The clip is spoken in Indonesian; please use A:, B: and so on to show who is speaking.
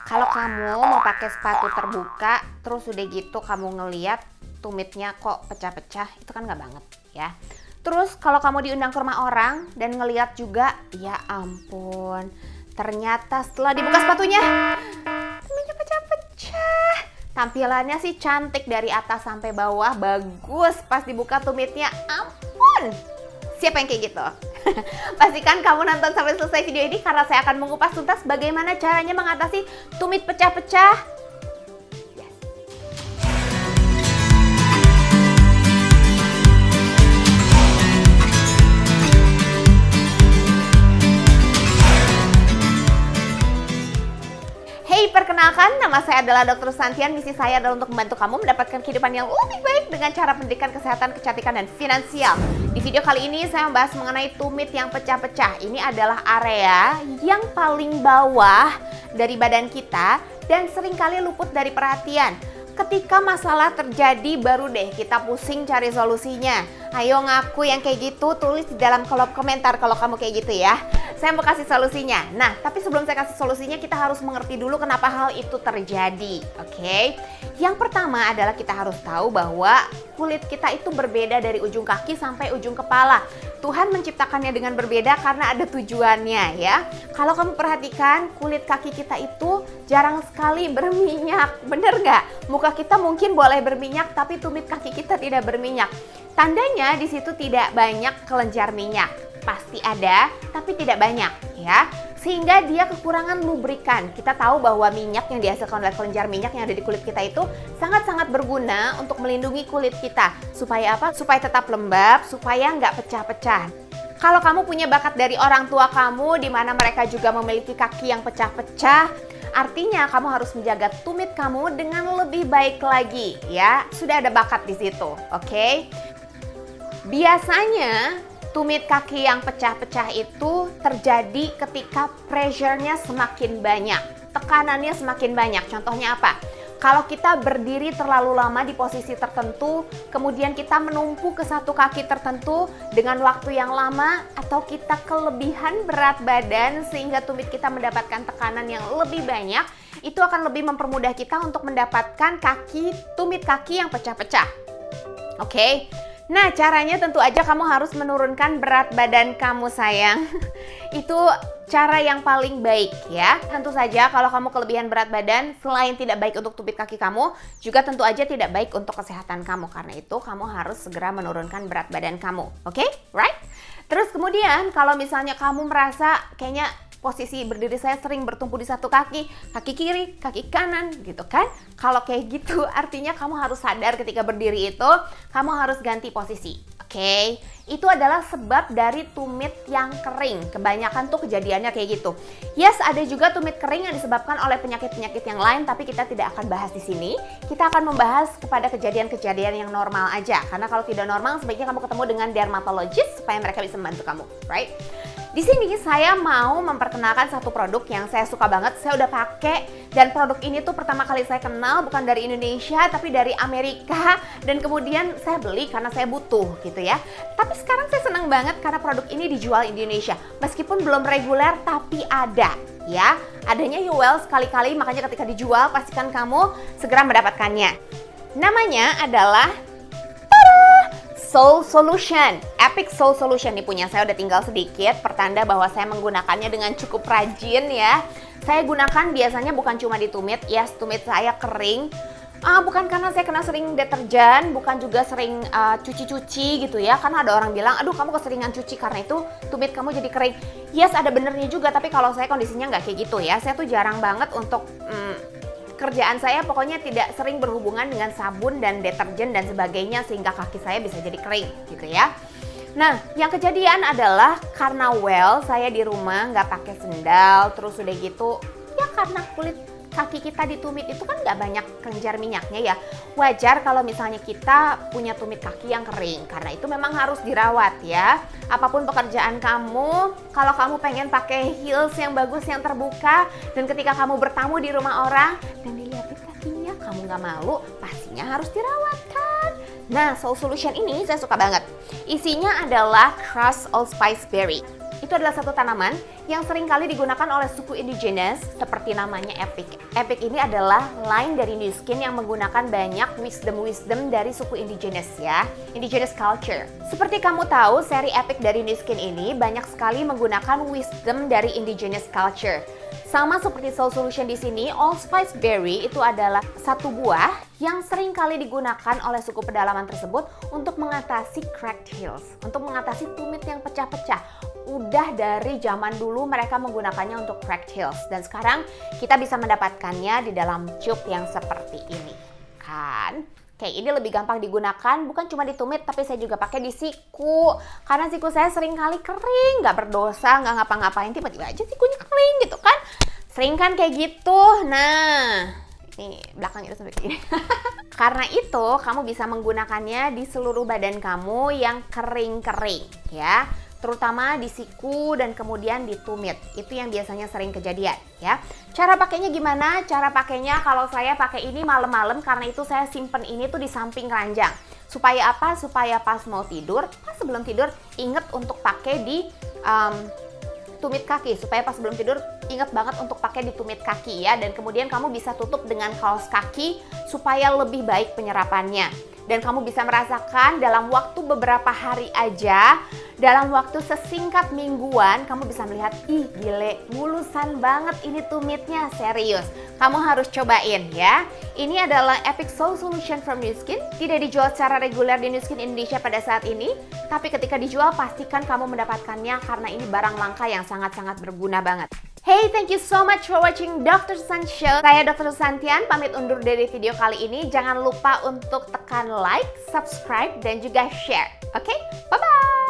A: Kalau kamu mau pakai sepatu terbuka, terus udah gitu kamu ngeliat tumitnya kok pecah-pecah, itu kan nggak banget ya. Terus kalau kamu diundang ke rumah orang dan ngeliat juga, ya ampun, ternyata setelah dibuka sepatunya, tumitnya pecah-pecah. Tampilannya sih cantik dari atas sampai bawah, bagus pas dibuka tumitnya, ampun. Siapa yang kayak gitu? Pastikan kamu nonton sampai selesai video ini karena saya akan mengupas tuntas bagaimana caranya mengatasi tumit pecah-pecah. Yes. Hey, perkenalkan, nama saya adalah Dr. Santian. Misi saya adalah untuk membantu kamu mendapatkan kehidupan yang lebih baik dengan cara pendidikan kesehatan, kecantikan, dan finansial. Di video kali ini saya membahas mengenai tumit yang pecah-pecah. Ini adalah area yang paling bawah dari badan kita dan seringkali luput dari perhatian. Ketika masalah terjadi baru deh kita pusing cari solusinya. Ayo ngaku yang kayak gitu, tulis di dalam kolom komentar kalau kamu kayak gitu ya. Saya mau kasih solusinya. Nah, tapi sebelum saya kasih solusinya kita harus mengerti dulu kenapa hal itu terjadi. Oke? Yang pertama adalah kita harus tahu bahwa kulit kita itu berbeda dari ujung kaki sampai ujung kepala. Tuhan menciptakannya dengan berbeda karena ada tujuannya ya. Kalau kamu perhatikan kulit kaki kita itu jarang sekali berminyak. Bener nggak? Muka kita mungkin boleh berminyak tapi tumit kaki kita tidak berminyak. Tandanya di situ tidak banyak kelenjar minyak. Pasti ada tapi tidak banyak ya. Sehingga dia kekurangan lubrikan. Kita tahu bahwa minyak yang dihasilkan oleh kelenjar minyak yang ada di kulit kita itu sangat-sangat berguna untuk melindungi kulit kita. Supaya apa? Supaya tetap lembab, supaya nggak pecah-pecah. Kalau kamu punya bakat dari orang tua kamu, di mana mereka juga memiliki kaki yang pecah-pecah, artinya kamu harus menjaga tumit kamu dengan lebih baik lagi ya. Sudah ada bakat di situ, oke? Biasanya tumit kaki yang pecah-pecah itu terjadi ketika pressure-nya semakin banyak, tekanannya semakin banyak. Contohnya apa? Kalau kita berdiri terlalu lama di posisi tertentu, kemudian kita menumpu ke satu kaki tertentu dengan waktu yang lama, atau kita kelebihan berat badan sehingga tumit kita mendapatkan tekanan yang lebih banyak, itu akan lebih mempermudah kita untuk mendapatkan tumit kaki yang pecah-pecah. Oke? Nah, caranya tentu aja kamu harus menurunkan berat badan kamu sayang. Itu cara yang paling baik ya. Tentu saja kalau kamu kelebihan berat badan, selain tidak baik untuk tumit kaki kamu, juga tentu aja tidak baik untuk kesehatan kamu. Karena itu kamu harus segera menurunkan berat badan kamu. Oke? Right? Terus kemudian kalau misalnya kamu merasa kayaknya posisi berdiri saya sering bertumpu di satu kaki kiri, kaki kanan gitu kan. Kalau kayak gitu artinya kamu harus sadar ketika berdiri itu kamu harus ganti posisi. Oke, itu adalah sebab dari tumit yang kering. Kebanyakan tuh kejadiannya kayak gitu. Yes, ada juga tumit kering yang disebabkan oleh penyakit-penyakit yang lain, tapi kita tidak akan bahas di sini. Kita akan membahas kepada kejadian-kejadian yang normal aja. Karena kalau tidak normal, sebaiknya kamu ketemu dengan dermatologis supaya mereka bisa membantu kamu, right? Di sini saya mau memperkenalkan satu produk yang saya suka banget. Saya udah pakai dan produk ini tuh pertama kali saya kenal bukan dari Indonesia tapi dari Amerika, dan kemudian saya beli karena saya butuh gitu ya. Tapi sekarang saya senang banget karena produk ini dijual di Indonesia. Meskipun belum reguler tapi ada ya. Adanya Yuwell sekali-kali, makanya ketika dijual pastikan kamu segera mendapatkannya. Namanya adalah Soul Solution, Epic Soul Solution nih punya saya udah tinggal sedikit, pertanda bahwa saya menggunakannya dengan cukup rajin ya. Saya gunakan biasanya bukan cuma di tumit, yes tumit saya kering. Bukan karena saya kena sering deterjen, bukan juga sering cuci-cuci gitu ya. Karena ada orang bilang, aduh kamu keseringan cuci karena itu tumit kamu jadi kering. Yes ada benernya juga, tapi kalau saya kondisinya nggak kayak gitu ya. Saya tuh jarang banget untuk kerjaan saya pokoknya tidak sering berhubungan dengan sabun dan deterjen dan sebagainya sehingga kaki saya bisa jadi kering gitu ya. Nah, yang kejadian adalah karena saya di rumah nggak pakai sendal, terus udah gitu ya karena kulit kaki kita di tumit itu kan nggak banyak kelenjar minyaknya ya. Wajar kalau misalnya kita punya tumit kaki yang kering, karena itu memang harus dirawat ya. Apapun pekerjaan kamu, kalau kamu pengen pakai heels yang bagus, yang terbuka, dan ketika kamu bertamu di rumah orang dan dilihatin kakinya, kamu nggak malu, pastinya harus dirawat kan. Nah, Soul Solution ini saya suka banget. Isinya adalah crushed allspice berry. Itu adalah satu tanaman yang sering kali digunakan oleh suku indigenous seperti namanya epic. Epic ini adalah line dari Nu Skin yang menggunakan banyak wisdom dari suku indigenous ya, indigenous culture. Seperti kamu tahu, seri epic dari Nu Skin ini banyak sekali menggunakan wisdom dari indigenous culture. Sama seperti Soul Solution di sini, Allspice Berry itu adalah satu buah yang sering kali digunakan oleh suku pedalaman tersebut untuk mengatasi cracked heels, untuk mengatasi tumit yang pecah-pecah. Udah dari zaman dulu mereka menggunakannya untuk cracked heels, dan sekarang kita bisa mendapatkannya di dalam tube yang seperti ini. Kan? Oke, ini lebih gampang digunakan, bukan cuma di tumit, tapi saya juga pakai di siku. Karena siku saya sering kali kering, nggak berdosa, nggak ngapa-ngapain, tiba-tiba aja sikunya kering gitu kan. Sering kan kayak gitu. Nah, ini belakangnya sampai gini. Karena itu, kamu bisa menggunakannya di seluruh badan kamu yang kering-kering ya. Terutama di siku dan kemudian di tumit. Itu yang biasanya sering kejadian ya. Cara pakainya gimana? Cara pakainya kalau saya pakai ini malam-malam, karena itu saya simpen ini tuh di samping ranjang. Supaya apa? Supaya pas mau tidur, pas sebelum tidur inget untuk pakai di tumit kaki. Supaya pas sebelum tidur inget banget untuk pakai di tumit kaki ya. Dan kemudian kamu bisa tutup dengan kaos kaki supaya lebih baik penyerapannya. Dan kamu bisa merasakan dalam waktu beberapa hari aja, dalam waktu sesingkat mingguan, kamu bisa melihat, ih gile, mulusan banget ini tumitnya, serius. Kamu harus cobain ya. Ini adalah Epic Soul Solution from Nu Skin. Tidak dijual secara reguler di Nu Skin Indonesia pada saat ini, tapi ketika dijual pastikan kamu mendapatkannya karena ini barang langka yang sangat-sangat berguna banget. Hey, thank you so much for watching Dr. Susan Show. Saya Dr. Susantian, pamit undur dari video kali ini. Jangan lupa untuk tekan like, subscribe, dan juga share. Oke? Bye-bye!